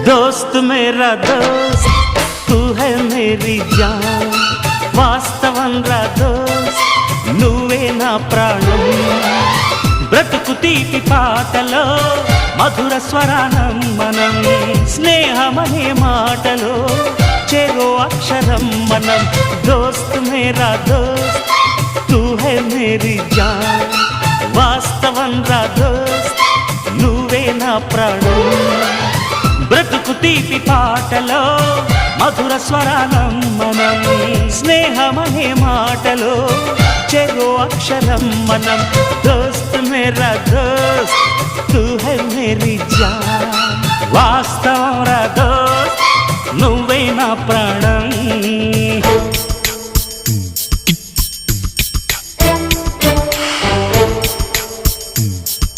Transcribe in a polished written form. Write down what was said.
दोस्त मेरा दोस्त तू है मेरी जान వాస్తవం రా దోస్త్ నువ్వే నా ప్రాణం బ్రతుకు తీపి పాటలో మధుర స్వరానం మనం స్నేహమనే మాటలో చెరో అక్షరం మనం దోస్త్ మేరా దోస్త్ తూ హై మేరీ జాన్ వాస్తవం రా దోస్త్ నువ్వే నా ప్రాణం బ్రతుకు తీపి పాటలో మధుర స్వరానం మనం స్నేహమనే మాటలో చెరో అక్షరం మనం దోస్త్ మేరా దోస్త్ తూ హై మేరీ జాన్ వాస్తవం రా దోస్త్ నువ్వే నా ప్రాణం